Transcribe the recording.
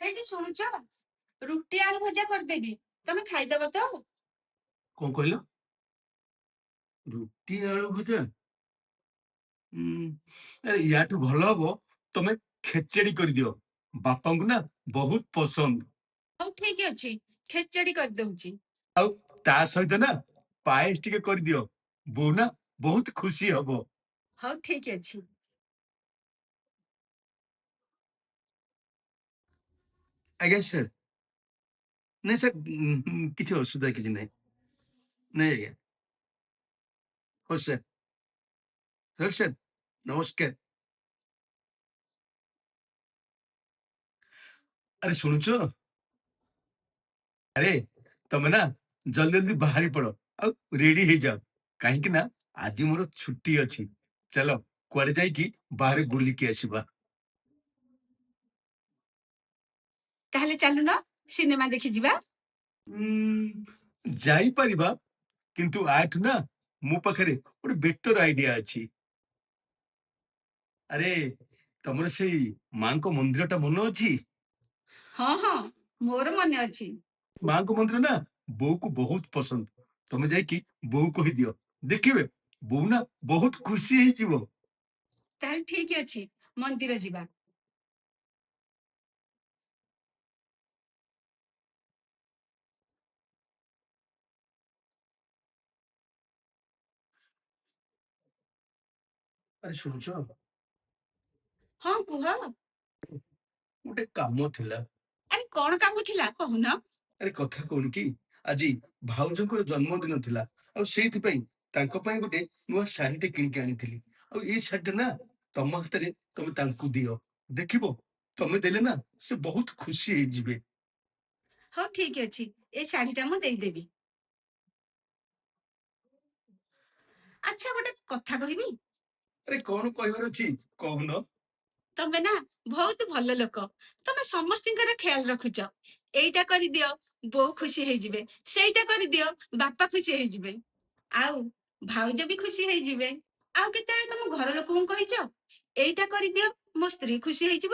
ହେଇଟି ଶୁଣୁଛ, ରୁଟି ଆଳୁ ଭଜା କରିଦେବି, ତମେ ଖାଇଦବ ତ? କଣ କହିଲ? ରୁଟି ଆଳୁ ଭଜା? ଆରେ ୟାଠୁ ଭଲ ହବ ତମେ ଖେଚେଡି କରିଦିଅ। ବାପାଙ୍କୁ ନା ବହୁତ ପସନ୍ଦ। ହଉ ଠିକ ଅଛି, ଖେଚେଡି କରିଦଉଛି। ଆଉ ତା ସହିତ ନା ପାଏସ ଟିକେ କରିଦିଅ। ବୋଉ ନା ବହୁତ ଖୁସି ହବ। ହଉ ଠିକ ଅଛି। ଆଜ୍ଞା ସାର୍। ନାଇଁ ସାର୍, କିଛି ଅସୁବିଧା କିଛି ନାହିଁ। ନାଇଁ ଆଜ୍ଞା। ହଉ ସାର୍। ରହୁଛି ସାର୍, ନମସ୍କାର। ଆରେ ଶୁଣୁଛ? ଆରେ ତମେ ନା ଜଲ୍ଦି ଜଲ୍ଦି ବାହାରି ପଡ ଆଉ ରେଡି ହେଇଯାଅ, କାହିଁକି ନା ଆଜି ମୋର ଛୁଟି ଅଛି। ଚାଲ କୁଆଡେ ଯାଇକି ବାହାରେ ବୁଲିକି ଆସିବା। ତାହେଲେ ଚାଲୁନ ସିନେମା ଦେଖି ଯିବା। ଯାଇପାରିବା, କିନ୍ତୁ ଆଠୁ ନା ମୋ ପାଖରେ ଗୋଟେ ବେଟର ଆଇଡିଆ ଅଛି। ଆରେ ତମର ସେଇ ମାଙ୍କ ମନ୍ଦିର ଟା ମନେ ଅଛି? ହଁ ହଁ, ମୋର ମନେ ଅଛି। ମାଙ୍କ ମନ୍ଦିର ନା ବୋଉକୁ ବହୁତ ପସନ୍ଦ। ତମେ ଯାଇକି ବୋଉ କହିଦିଅ, ଦେଖିବେ ବୋଉ ନା ବହୁତ ଖୁସି ହେଇଯିବ। ତାହେଲେ ଠିକ ଅଛି, ମନ୍ଦିର ଯିବା। ଆରେ ଶୁଣୁଛ, ହଁ କୁହ। ଗୋଟେ କାମ ଥିଲା। ଆରେ କଣ କାମ ଥିଲା କହୁନ? ଆରେ କଥା କଣ କି, ଆଜି ଭାଉଜଙ୍କର ଜନ୍ମଦିନ ଥିଲା, ଆଉ ସେଇଥିପାଇଁ ତାଙ୍କ ପାଇଁ ଗୋଟେ ନୂଆ ଶାଢୀଟେ କିଣିକି ଆଣିଥିଲି। ଆଉ ଏଇ ଶାଢୀଟା ନା ତମ ହାତରେ ତମେ ତାଙ୍କୁ ଦିଅ, ଦେଖିବ ତମେ ଦେଲେ ନା ସେ ବହୁତ ଖୁସି ହେଇଯିବେ। ହଉ ଠିକ ଅଛି, ଏ ଶାଢୀଟା ମୁଁ ଦେଇଦେବି। ଆଚ୍ଛା, ଗୋଟେ କଥା କହିବି? ଆରେ କଣ କହିବାର ଅଛି କହୁନ? ତମେ ନା ବହୁତ ଭଲ ଲୋକ। ତମେ ସମସ୍ତଙ୍କର ଖ୍ୟାଲ ରଖୁଛ। ଏଇଟା କରିଦିଅ, ବୋଉ ଖୁସି ହେଇଯିବେ। ସେଇଟା କରିଦିଅ, ବାପା ଖୁସି ହେଇଯିବେ। ଆଉ ଭାଉଜ ବି ଖୁସି ହେଇଯିବେ। ଆଉ କେତେବେଳେ ତମ ଘର ଲୋକଙ୍କୁ କହିଛ, ଏଇଟା କରିଦିଅ, ମୋ ସ୍ତ୍ରୀ ଖୁସି ହେଇଯିବ।